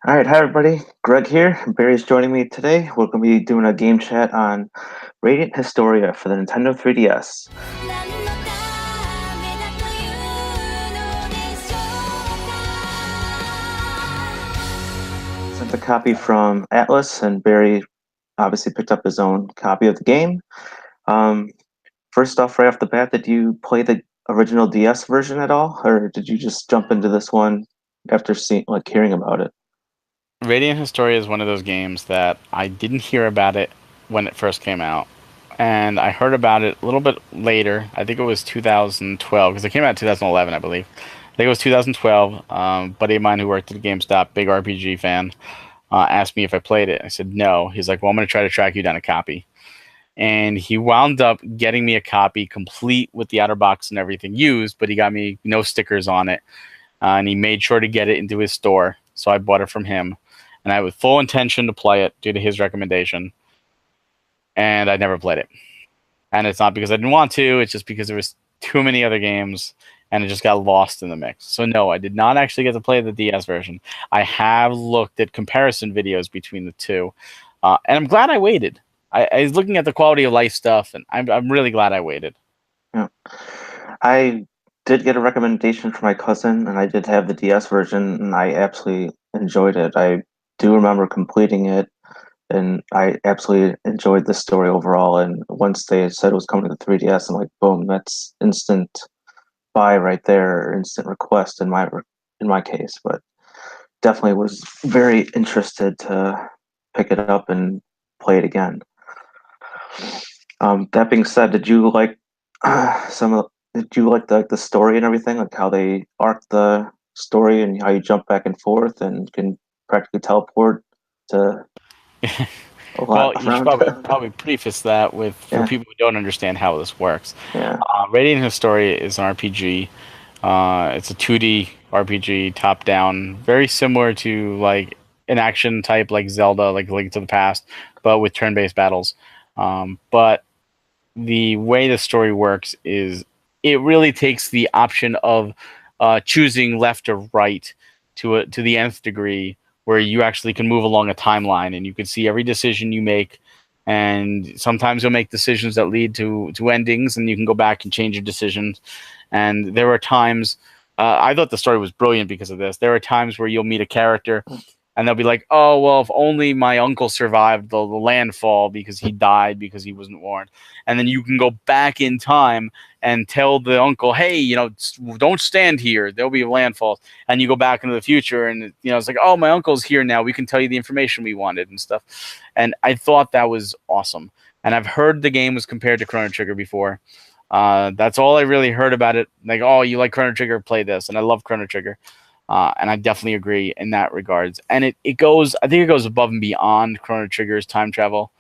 All right, hi everybody. Greg here. Barry's joining me today. We're going to be doing a game chat on Radiant Historia for the Nintendo 3DS. Sent a copy from Atlas, and Barry obviously picked up his own copy of the game. Um, First off, right off the bat, did you play the original DS version at all, or did you just jump into this one after hearing about it? Radiant Historia is one of those games that I didn't hear about it when it first came out. And I heard about it a little bit later. I think it was 2012, because it came out in 2011, I believe. I think it was 2012. Buddy of mine who worked at GameStop, big RPG fan, asked me if I played it. I said no. He's like, well, I'm going to try to track you down a copy. And he wound up getting me a copy complete with the outer box and everything used, but he got me no stickers on it. And he made sure to get it into his store. So I bought it from him. And I had full intention to play it due to his recommendation. And I never played it. And it's not because I didn't want to, it's just because there was too many other games and it just got lost in the mix. So no, I did not actually get to play the DS version. I have looked at comparison videos between the two. And I'm glad I waited. I was looking at the quality of life stuff, and I'm really glad I waited. Yeah. I did get a recommendation from my cousin, and I did have the DS version, and I absolutely enjoyed it. I do remember completing it, and I absolutely enjoyed the story overall. And once they said it was coming to the 3DS, I'm like, boom, that's instant buy right there, instant request in my case. But definitely was very interested to pick it up and play it again. That being said, did you like some of did you like the story and everything, like how they arc the story and how you jump back and forth and can practically teleport to a lot Well, you should around? probably preface that with for Yeah, people who don't understand how this works. yeah, Radiant Historia is an RPG. It's a 2D RPG, top down, very similar to like an action type like Zelda, like Link to the Past, but with turn based battles. But the way the story works is it really takes the option of choosing left or right to the nth degree, where you actually can move along a timeline and you can see every decision you make. And sometimes you'll make decisions that lead to endings, and you can go back and change your decisions. And there are times I thought the story was brilliant because of this. There are times where you'll meet a character and they'll be like, "Oh well, if only my uncle survived the landfall because he died because he wasn't warned." And then you can go back in time and tell the uncle, "Hey, don't stand here. There'll be a landfall." And you go back into the future, and it's like, "Oh, my uncle's here now. We can tell you the information we wanted and stuff." And I thought that was awesome. And I've heard the game was compared to Chrono Trigger before. That's all I really heard about it. Like, oh, you like Chrono Trigger? Play this. And I love Chrono Trigger. And I definitely agree in that regards. And it goes, I think it goes above and beyond Chrono Trigger's time travel.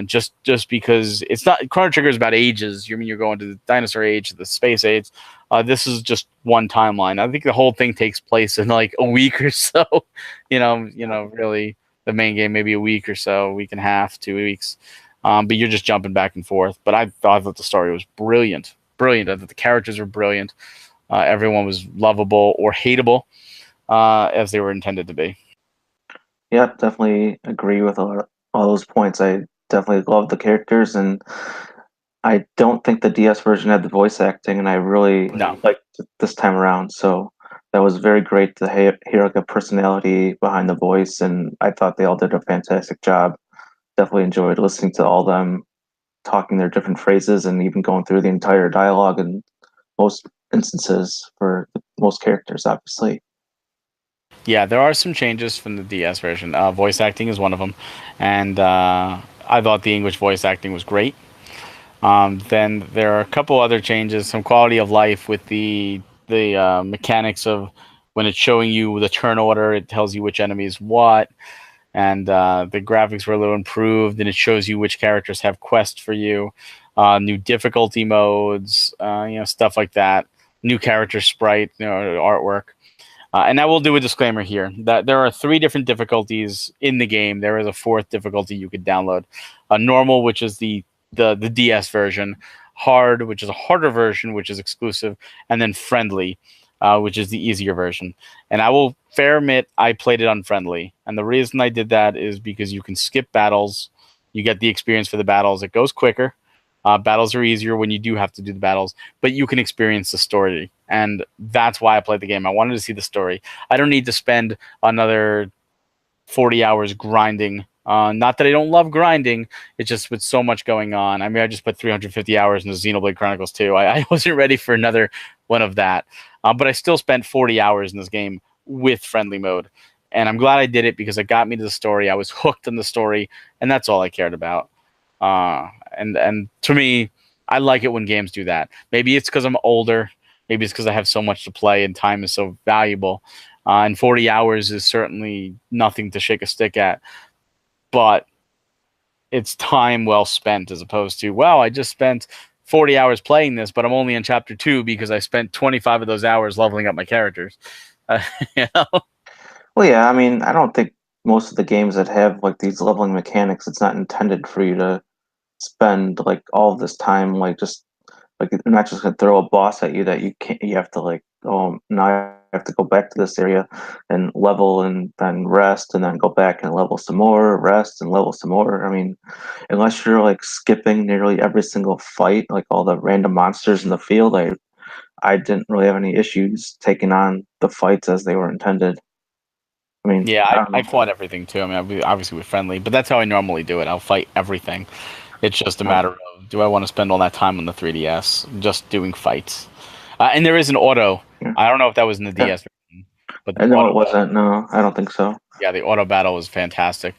Just because it's not Chrono Trigger is about ages. You're going to the dinosaur age, the space age. This is just one timeline. I think the whole thing takes place in like a week or so. Really the main game maybe a week or so, a week and a half, 2 weeks. But you're just jumping back and forth. But I thought that the story was brilliant, brilliant. I thought the characters were brilliant. Everyone was lovable or hateable, as they were intended to be. Yep, definitely agree with all those points. I definitely love the characters, and I don't think the DS version had the voice acting, and I really No. liked it this time around. So that was very great to hear like a personality behind the voice, and I thought they all did a fantastic job. Definitely enjoyed listening to all them talking their different phrases and even going through the entire dialogue in most instances for most characters, obviously. Yeah, there are some changes from the DS version. Voice acting is one of them, and I thought the English voice acting was great. Then there are a couple other changes, some quality of life with the mechanics of when it's showing you the turn order, it tells you which enemy is what, and the graphics were a little improved, and it shows you which characters have quests for you, new difficulty modes, stuff like that, new character sprite, artwork. And I will do a disclaimer here that there are three different difficulties in the game. There is a fourth difficulty you could download: normal, which is the DS version; hard, which is a harder version, which is exclusive; and then friendly, which is the easier version. And I will fair admit I played it unfriendly, and the reason I did that is because you can skip battles, you get the experience for the battles. It goes quicker. Battles are easier when you do have to do the battles, but you can experience the story, and that's why I played the game. I wanted to see the story. I don't need to spend another 40 hours grinding. Not that I don't love grinding, it's just with so much going on. I mean, I just put 350 hours into Xenoblade Chronicles 2. I wasn't ready for another one of that. But I still spent 40 hours in this game with friendly mode. And I'm glad I did it because it got me to the story. I was hooked on the story, and that's all I cared about. And to me, I like it when games do that. Maybe it's because I'm older. Maybe it's because I have so much to play and time is so valuable. And 40 hours is certainly nothing to shake a stick at, but it's time well spent as opposed to, well, I just spent 40 hours playing this, but I'm only in chapter 2 because I spent 25 of those hours leveling up my characters. Uh, you know? Well, yeah, I mean, I don't think most of the games that have like these leveling mechanics, it's not intended for you to spend like all of this time like just like they're not just gonna throw a boss at you that you can't you have to like, oh, now I have to go back to this area and level and then rest and then go back and level some more, rest and level some more. I mean, unless you're like skipping nearly every single fight, like all the random monsters in the field, I didn't really have any issues taking on the fights as they were intended. I mean, Yeah, I don't I know. fought everything too. I mean, obviously with friendly, but that's how I normally do it. I'll fight everything. It's just a matter of, do I want to spend all that time on the 3DS just doing fights? And there is an auto. Yeah. I don't know if that was in the Yeah. DS version, but I the know auto it wasn't. No, I don't think so. yeah, the auto battle was fantastic.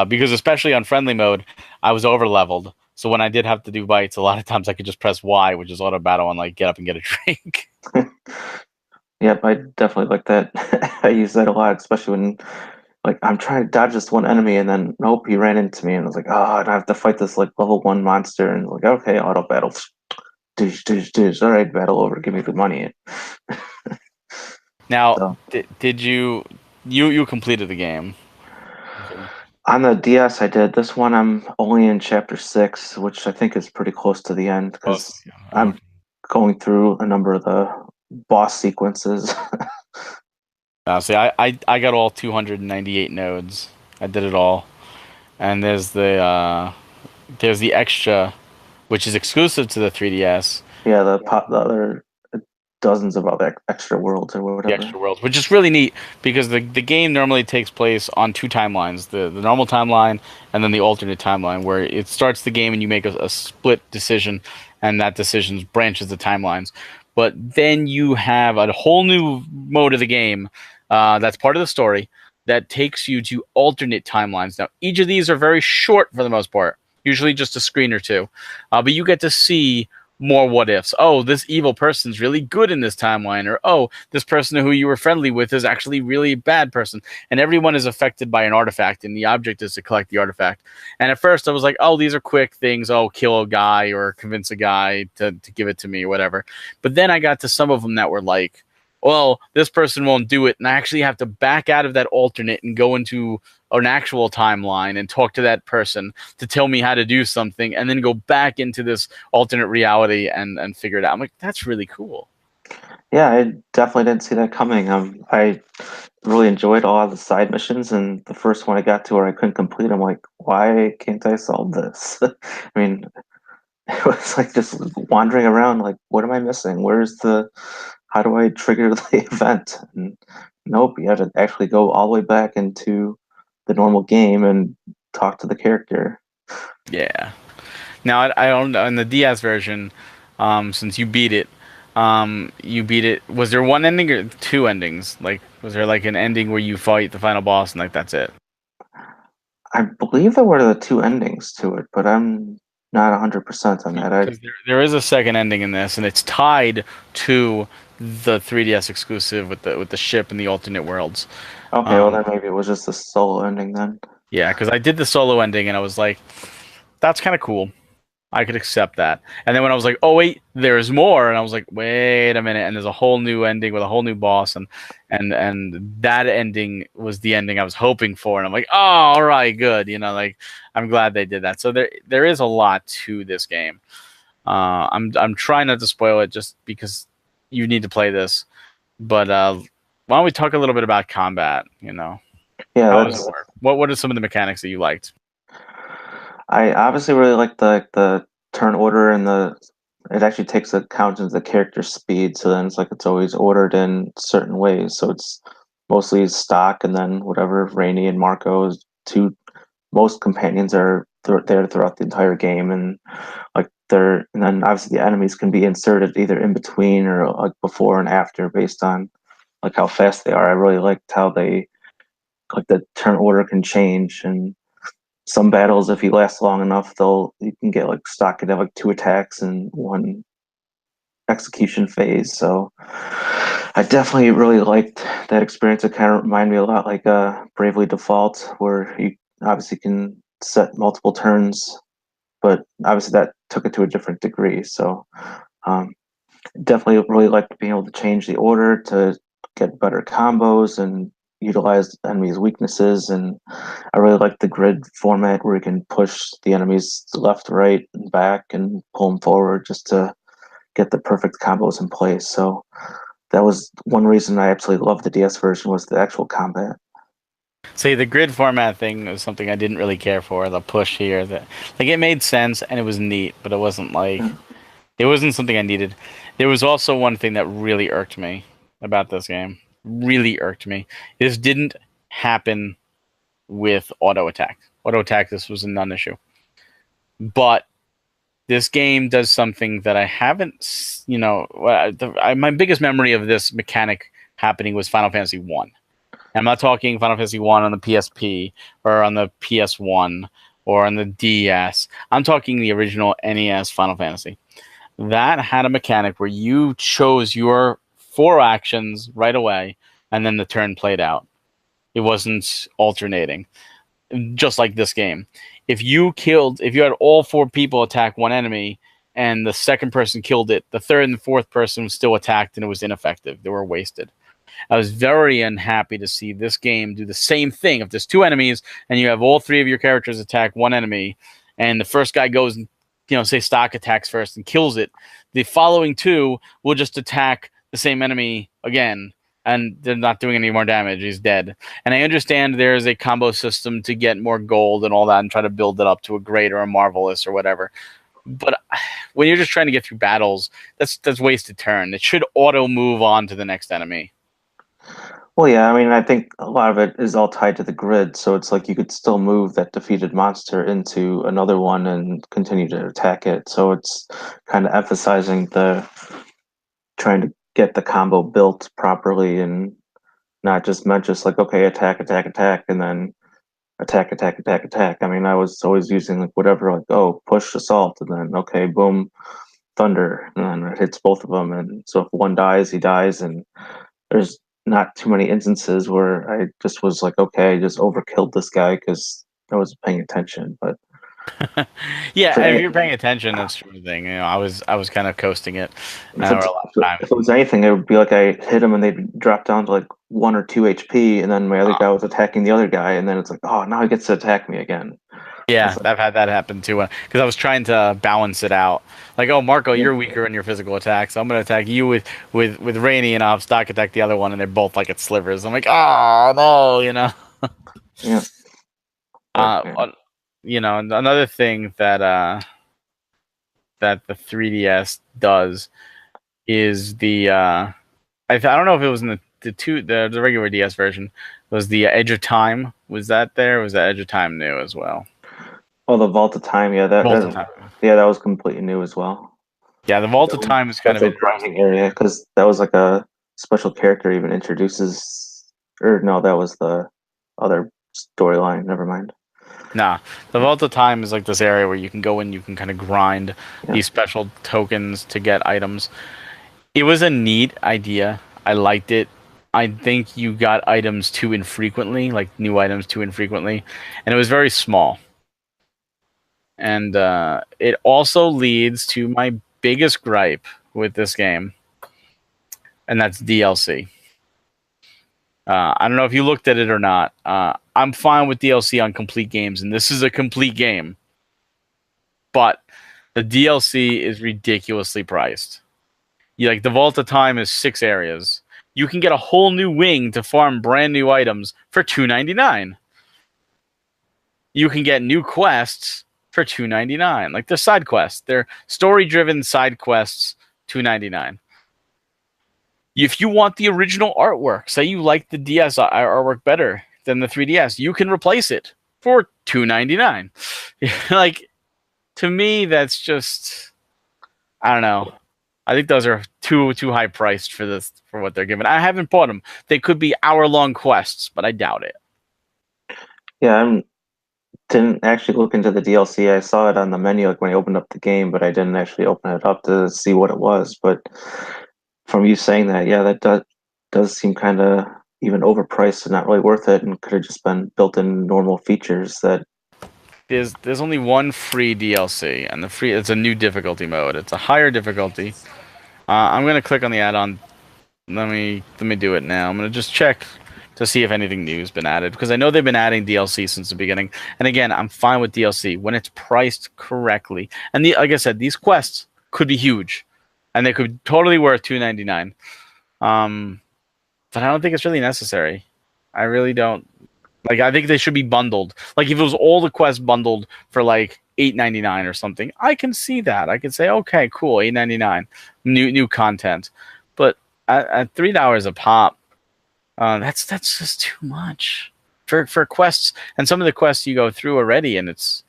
Because especially on friendly mode, I was over leveled. So when I did have to do bites, a lot of times I could just press Y, which is auto battle, and like get up and get a drink. Yep, I definitely like that. I use that a lot, especially when like I'm trying to dodge this one enemy and then nope, he ran into me and I was like, oh, and I have to fight this like level one monster and like, okay, auto battle. Dish, dish, dish. All right, battle over. Give me the money. Now, So did you completed the game? on the DS, I did this one. I'm only in chapter six, which I think is pretty close to the end Close. because Yeah. I'm going through a number of the boss sequences. See, I got all 298 nodes. I did it all, and there's the extra, which is exclusive to the 3DS. Yeah, the other dozens of other extra worlds or The whatever. extra worlds, which is really neat because the game normally takes place on two timelines, the normal timeline and then the alternate timeline, where it starts the game and you make a split decision, and that decision branches the timelines. But then you have a whole new mode of the game that's part of the story that takes you to alternate timelines. Now, each of these are very short for the most part, usually just a screen or two, but you get to see more what ifs. Oh, this evil person's really good in this timeline, or oh, this person who you were friendly with is actually really a bad person. And everyone is affected by an artifact, and the object is to collect the artifact. And at first I was like, oh, these are quick things. Oh, kill a guy or convince a guy to give it to me or whatever. But then I got to some of them that were like, well, this person won't do it, and I actually have to back out of that alternate and go into an actual timeline and talk to that person to tell me how to do something, and then go back into this alternate reality and figure it out. I'm like, that's really cool. Yeah, I definitely didn't see that coming. I really enjoyed all of the side missions, and the first one I got to where I couldn't complete, I'm like, why can't I solve this? I mean, it was like just wandering around, like, what am I missing? How do I trigger the event? And nope, you have to actually go all the way back into the normal game and talk to the character. Yeah. Now I don't know in the DS version, since you beat it. Was there one ending or two endings? Like, was there like an ending where you fight the final boss and like that's it? I believe there were the two endings to it, but I'm not 100% on that. Because there is a second ending in this, and it's tied to the 3DS exclusive with the ship and the alternate worlds. Okay, well Um, then maybe it was just a solo ending then. yeah, because I did the solo ending, and I was like, that's kind of cool. I could accept that. And then when I was like, oh wait, there's more, and I was like, wait a minute, and there's a whole new ending with a whole new boss, and that ending was the ending I was hoping for, and I'm like, oh, all right, good, like I'm glad they did that. So there is a lot to this game. I'm trying not to spoil it just because you need to play this. But why don't we talk a little bit about combat? Yeah, How does it that's work? What are some of the mechanics that you liked? I obviously really like the turn order and the it actually takes account of the character speed, so then it's always ordered in certain ways. So it's mostly stock, and then whatever Rainy and Marco's two most companions are there throughout the entire game, and and then obviously the enemies can be inserted either in between or like before and after based on like how fast they are. I really liked how they like the turn order can change, and some battles, if you last long enough, you can get like stock could have like two attacks and one execution phase. So I definitely really liked that experience. It kind of reminded me a lot like Bravely Default, where you obviously can set multiple turns, but obviously that took it to a different degree. So um, definitely really liked being able to change the order to get better combos and utilize enemies' weaknesses. And I really like the grid format where you can push the enemies left, right, and back and pull them forward just to get the perfect combos in place. So that was one reason I absolutely loved the DS version was the actual combat. See, the grid format thing was something I didn't really care for. The push here, like it made sense and it was neat, but Yeah. it wasn't something I needed. There was also one thing that really irked me about this game. Really irked me. This didn't happen with auto attack. Auto attack, this was a non-issue. But this game does something that I haven't, my biggest memory of this mechanic happening was Final Fantasy One. I'm not talking Final Fantasy One on the PSP or on the PS1 or on the DS. I'm talking the original NES Final Fantasy. That had a mechanic where you chose your four actions right away, and then the turn played out. It wasn't alternating, just like this game. If you had all four people attack one enemy, and the second person killed it, the third and the fourth person was still attacked, and it was ineffective. They were wasted. I was very unhappy to see this game do the same thing. If there's two enemies and you have all three of your characters attack one enemy, and the first guy goes and say stock attacks first and kills it, the following two will just attack the same enemy again, and they're not doing any more damage. He's dead. And I understand there's a combo system to get more gold and all that, and try to build it up to a great or a marvelous or whatever. But when you're just trying to get through battles, that's wasted turn. It should auto move on to the next enemy. Well, yeah, I mean, I think a lot of it is all tied to the grid, so it's like you could still move that defeated monster into another one and continue to attack it. So it's kind of emphasizing the trying to get the combo built properly and not just meant just like, okay, attack, attack, attack, and then attack, attack, attack, attack. I mean, I was always using like whatever, like, oh, push assault, and then okay, boom, thunder, and then it hits both of them. And so if one dies, he dies, and there's not too many instances where I just was like, okay, I just overkilled this guy because I wasn't paying attention. But Yeah, for if any, you're paying attention, that's true thing. I was kind of coasting it if for it's a lot of time. if it was anything, it would be like I hit him and they'd drop down to like 1 or 2 HP, and then my other guy was attacking the other guy, and then it's like, oh, now he gets to attack me again. Yeah, It's like, I've had that happen too. Because I was trying to balance it out. Like, oh, Marco, yeah, you're weaker in your physical attack, so I'm gonna attack you with Rainy, and I'll have stock attack the other one, and they're both like at slivers. I'm like, oh no. yeah, but Uh, yeah. on- another thing that the 3DS does is I don't know if it was in the regular DS version. Was the Edge of Time? Was that there? Or was that Edge of Time new as well? Oh, the Vault of Time, yeah, Vault of Time. yeah, that was completely new as well. Yeah, the Vault of The Time is kind of special interesting. grinding area because that was like a special character even introduces, or no, that was the other storyline. Never mind. Nah, the Vault of Time is like this area where you can go in, you can kind of grind Yeah. these special tokens to get items. It was a neat idea. I liked it. I think you got items too infrequently, like new items too infrequently, and it was very small. And it also leads to my biggest gripe with this game, and that's DLC. I don't know if you looked at it or not. I'm fine with DLC on complete games, and this is a complete game, but the DLC is ridiculously priced. Like the Vault of Time is 6 areas. you can get a whole new wing to farm brand new items for $2.99. You can get new quests for $2.99. Like they're side quests, they're story-driven side quests, $2.99. If you want the original artwork, say you like the DS artwork better than the 3DS, you can replace it for $2.99. Like, to me, that's just, I don't know. I think those are too high priced for this, for what they're giving. I haven't bought them. They could be hour-long quests, but I doubt it. Yeah, I didn't actually look into the DLC. I saw it on the menu like when I opened up the game, but I didn't actually open it up to see what it was. But from you saying that, yeah, that does seem kind of even overpriced and not really worth it, and could have just been built-in normal features that. There's only one free DLC, and it's a new difficulty mode. It's a higher difficulty. I'm gonna click on the add-on. Let me do it now. I'm gonna just check to see if anything new has been added, because I know they've been adding DLC since the beginning. And again, I'm fine with DLC when it's priced correctly. And like I said, these quests could be huge, and they could totally worth $2.99. But I don't think it's really necessary. I really don't. Like, I think they should be bundled. Like, if it was all the quests bundled for like $8.99 or something, I can see that. I could say, okay, cool, $8.99, new content. But at $3 a pop, that's just too much for quests. And some of the quests you go through already, and it's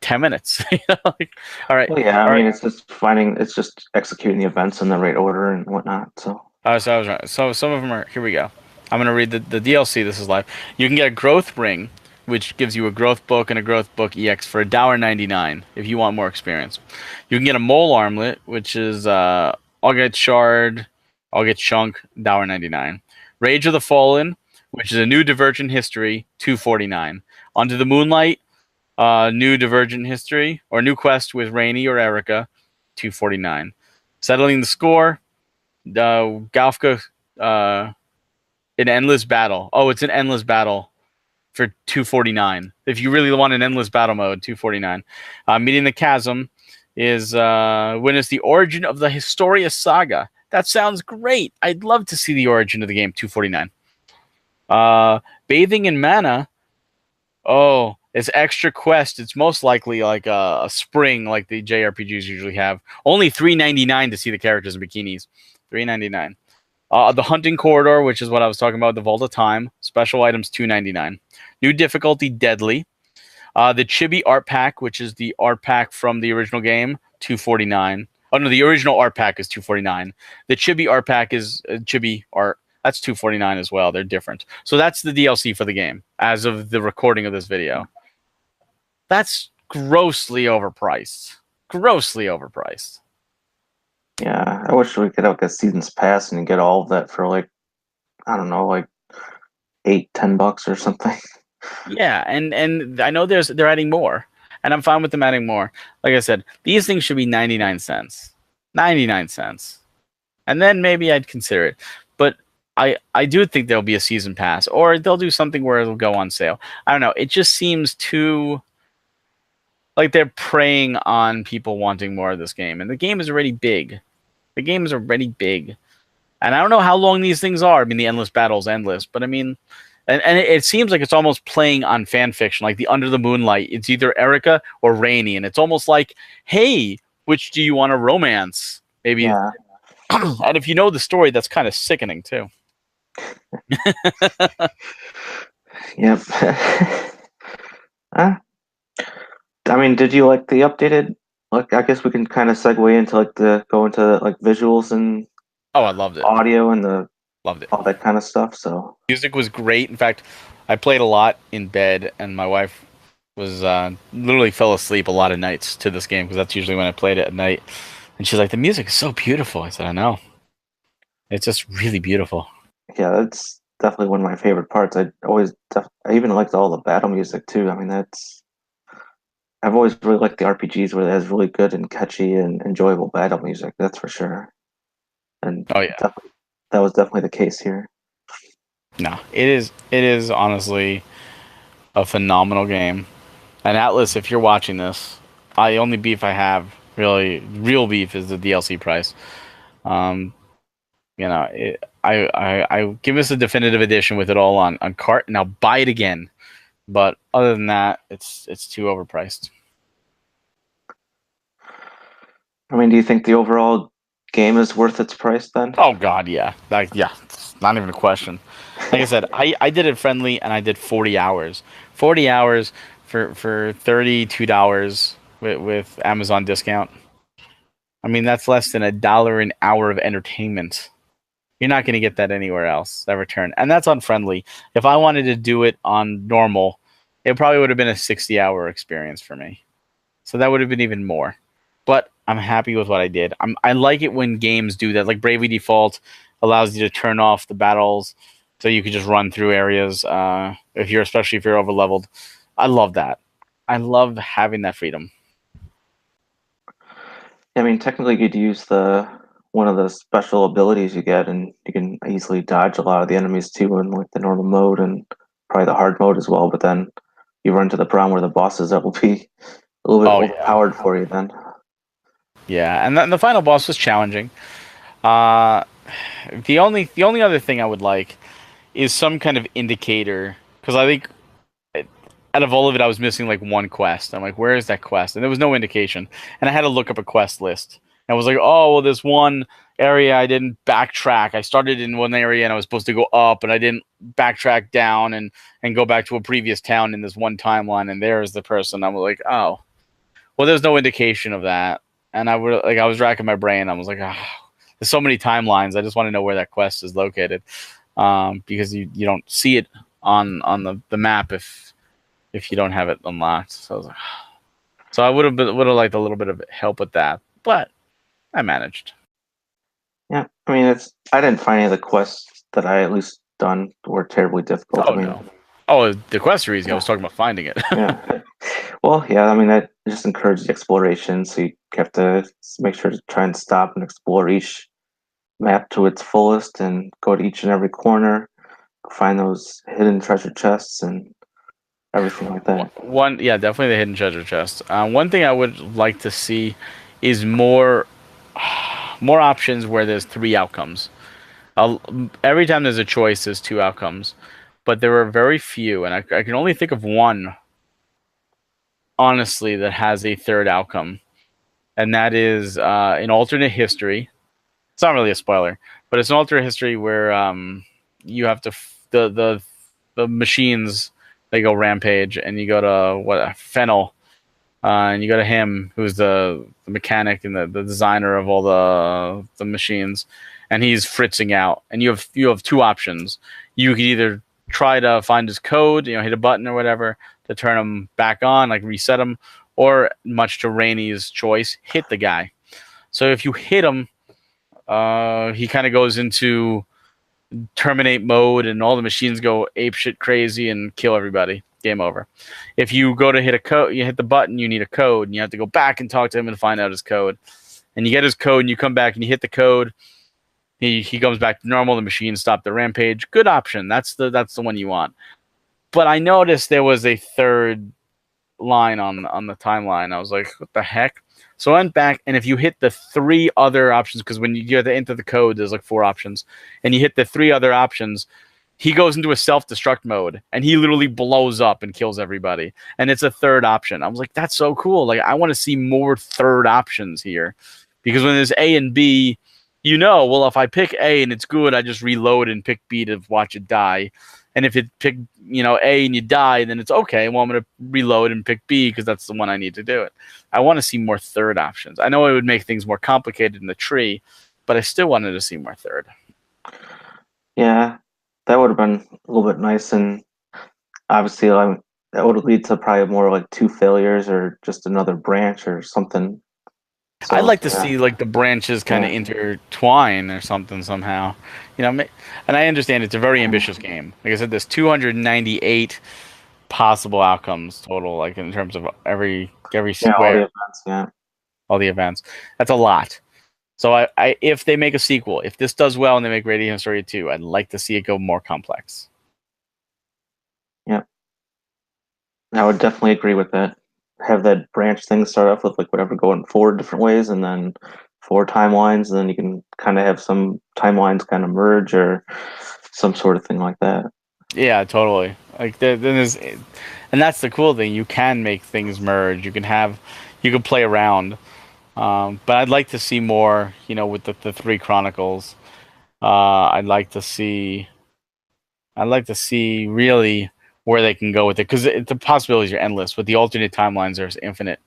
10 minutes. Like, all right, Well, yeah, I all right. mean, it's just executing the events in the right order and whatnot. So, So I was right. So some of them are. Here we go. I'm gonna read the DLC. This is live. You can get a growth ring, which gives you a growth book and a growth book EX for $1.99 if you want more experience. You can get a mole armlet, which is I'll get shard, I'll get chunk, $1.99. Rage of the Fallen, which is a new Divergent history, $2.49. Onto the Moonlight, new Divergent history or new quest with Rainy or Erica, $2.49. Settling the score, Galfka, an endless battle. Oh, it's an endless battle for $2.49. If you really want an endless battle mode, $2.49. Meeting the Chasm is witness the origin of the Historia saga. That sounds great. I'd love to see the origin of the game, $2.49. Bathing in Mana. Oh, it's extra quest. It's most likely like a spring, like the JRPGs usually have. Only $3.99 to see the characters in bikinis. $3.99. The Hunting Corridor, which is what I was talking about, the Vault of Time. Special items, $2.99. New difficulty, Deadly. The Chibi Art Pack, which is the art pack from the original game, $2.49. Oh, no, the original art pack is $2.49. The Chibi Art Pack is Chibi Art. That's $2.49 as well. They're different. So that's the DLC for the game as of the recording of this video. That's grossly overpriced. Grossly overpriced. yeah, I wish we could have like a season's pass and get all of that for like, I don't know, like $8-10 or something. Yeah, and I know they're adding more, and I'm fine with them adding more. Like I said, these things should be 99 cents. 99 cents. And then maybe I'd consider it. But I do think there'll be a season pass, or they'll do something where it'll go on sale. I don't know. It just seems too like they're preying on people wanting more of this game. And the game is already big. The game is already big. And I don't know how long these things are. I mean, the endless battle's endless, but I mean, and it seems like it's almost playing on fan fiction, like the Under the Moonlight. It's either Erica or Rainy, and it's almost like, hey, which do you want to romance? Maybe. Yeah, And if you know the story, that's kind of sickening too. yep. Huh? I mean, did you like the updated? Like, I guess we can kind of segue into like the go into like visuals and Oh, I loved it. audio and the Loved it. all that kind of stuff. So, Music was great. In fact, I played a lot in bed, and my wife was literally fell asleep a lot of nights to this game because that's usually when I played it at night. And she's like, "The music is so beautiful." I said, "I know. It's just really beautiful." yeah, that's definitely one of my favorite parts. I even liked all the battle music too. I mean, I've always really liked the RPGs where it has really good and catchy and enjoyable battle music. That's for sure. And Oh yeah. that was definitely the case here. No, it is. It is honestly a phenomenal game. And Atlas, if you're watching this, I only beef I have really real beef is the DLC price. Um, you know, I give us a definitive edition with it all on cart, and I'll buy it again. But other than that, it's too overpriced. I mean, do you think the overall game is worth its price then? Oh God, yeah, yeah, it's not even a question. Like I said, I did it friendly, and I did 40 hours. 40 hours for $32 with Amazon discount. I mean, that's less than $1 an hour of entertainment. You're not going to get that anywhere else, that return. And that's on friendly. If I wanted to do it on normal, it probably would have been a 60-hour experience for me. So that would have been even more. But I'm happy with what I did. I like it when games do that. Like Bravely Default allows you to turn off the battles so you can just run through areas especially if you're over leveled. I love that. I love having that freedom. I mean, technically, you'd use the one of the special abilities you get, and you can easily dodge a lot of the enemies too in like the normal mode and probably the hard mode as well. But then you run to the problem where the bosses that will be a little bit Oh yeah. overpowered for you then. Yeah, and then the final boss was challenging. Uh, the only other thing I would like is some kind of indicator because I think out of all of it, I was missing like one quest. I'm like, where is that quest? And there was no indication. And I had to look up a quest list. And I was like, oh, well, this one area I didn't backtrack. I started in one area and I was supposed to go up, and I didn't backtrack down and go back to a previous town in this one timeline. And there is the person. I'm like, oh, well, there's no indication of that. And I was racking my brain. I was like, oh, there's so many timelines. I just want to know where that quest is located, because you don't see it on the map if you don't have it unlocked. So I was like, so I would have liked a little bit of help with that, but I managed. Yeah, I mean, I didn't find any of the quests that I at least done were terribly difficult. I Oh mean, no. Oh, the quests are easy. I yeah, was talking about finding it. yeah. Well, yeah, I mean, that just encourages exploration, so you have to make sure to try and stop and explore each map to its fullest and go to each and every corner, find those hidden treasure chests and everything like that. One, yeah, definitely the hidden treasure chest. One thing I would like to see is more options where there's three outcomes. I'll, every time there's a choice, there's two outcomes, but there are very few, and I can only think of one honestly that has a third outcome, and that is an alternate history. It's not really a spoiler, but it's an alternate history where you have to the machines, they go rampage, and you go to what Fennel, and you go to him, who's the mechanic and the designer of all the machines, and he's fritzing out, and you have two options. You could either try to find his code, hit a button or whatever to turn him back on, like reset him, or much to Rainey's choice, hit the guy. So if you hit him, he kind of goes into terminate mode, and all the machines go ape shit crazy and kill everybody. Game over. If you go to hit a code, you hit the button, you need a code, and you have to go back and talk to him and find out his code. And you get his code, and you come back and you hit the code. He comes back to normal. The machines stop the rampage. Good option. That's the one you want. But I noticed there was a third line on the timeline. I was like, what the heck? So I went back, and if you hit the three other options, because when you have to enter the code, there's like four options, and you hit the three other options, he goes into a self-destruct mode, and he literally blows up and kills everybody. And it's a third option. I was like, that's so cool. Like, I want to see more third options here, because when there's A and B, well, if I pick A and it's good, I just reload and pick B to watch it die. And if it pick, A and you die, then it's okay. Well, I'm going to reload and pick B because that's the one I need to do it. I want to see more third options. I know it would make things more complicated in the tree, but I still wanted to see more third. Yeah, that would have been a little bit nice, and obviously, that would lead to probably more like two failures or just another branch or something. I'd So like to yeah, see like the branches kind of yeah, intertwine or something somehow, and I understand it's a very ambitious game. Like I said, there's 298 possible outcomes total, like in terms of every yeah, all the square, events, yeah, all the events. That's a lot. So if they make a sequel, if this does well and they make Radiant Historia 2, I'd like to see it go more complex. yeah. I would definitely agree with that. Have that branch thing start off with like whatever going four different ways, and then 4 timelines, and then you can kind of have some timelines kind of merge or some sort of thing like that. Yeah, totally. Like then there's, and that's the cool thing. You can make things merge. You can play around. But I'd like to see more. With the three Chronicles. I'd like to see. I'd like to see really where they can go with it because the possibilities are endless. With the alternate timelines, there's infinite,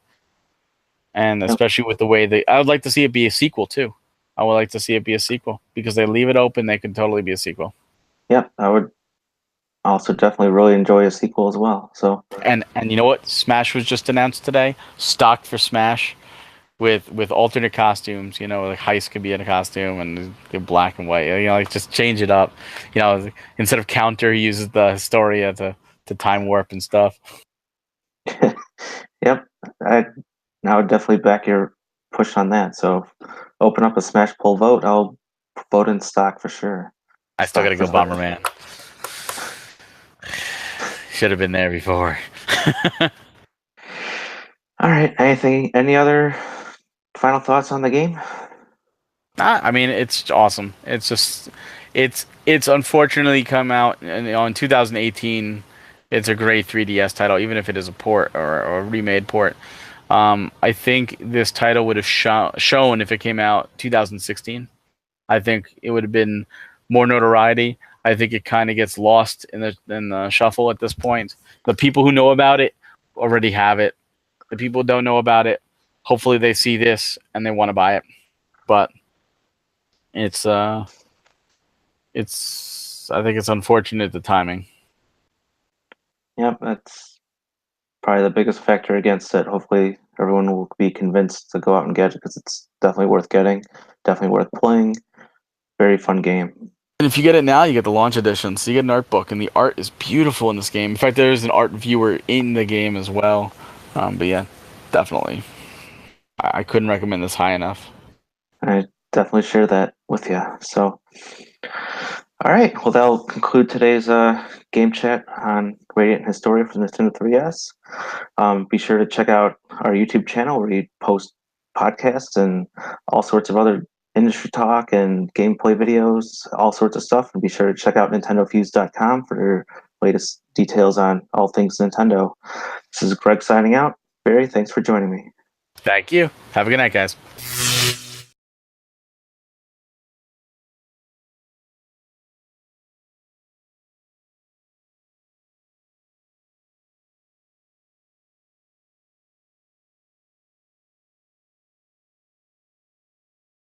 and Yep, especially with the way I would like to see it be a sequel too. I would like to see it be a sequel because they leave it open. They can totally be a sequel. yep, I would also definitely really enjoy a sequel as well. So, And you know what? Smash was just announced today. Stocked for Smash with alternate costumes. Like Heist could be in a costume and the black and white. Like just change it up. Instead of counter, he uses the Historia to time warp and stuff. yep, I I would definitely back your push on that. So, open up a Smash poll vote. I'll vote in stock for sure. I still got Stock to for go that. Bomberman. Should have been there before. All right. Any other final thoughts on the game? I mean, it's awesome. It's just, it's unfortunately come out in 2018. It's a great 3DS title, even if it is a port or a remade port. I think this title would have shown if it came out 2016. I think it would have been more notoriety. I think it kind of gets lost in the shuffle at this point. The people who know about it already have it. The people who don't know about it, hopefully they see this and they want to buy it. But it's I think it's unfortunate the timing. Yep, that's probably the biggest factor against it. Hopefully, everyone will be convinced to go out and get it because it's definitely worth getting, definitely worth playing. Very fun game. And if you get it now, you get the launch edition. So you get an art book, and the art is beautiful in this game. In fact, there's an art viewer in the game as well. But yeah, definitely. I couldn't recommend this high enough. I definitely share that with you. So, all right. Well, that'll conclude today's game chat on Radiant and Historia for the Nintendo 3DS. Be sure to check out our YouTube channel where we post podcasts and all sorts of other industry talk and gameplay videos, all sorts of stuff. And be sure to check out NintendoFuse.com for your latest details on all things Nintendo. This is Greg signing out. Barry, thanks for joining me. Thank you. Have a good night, guys.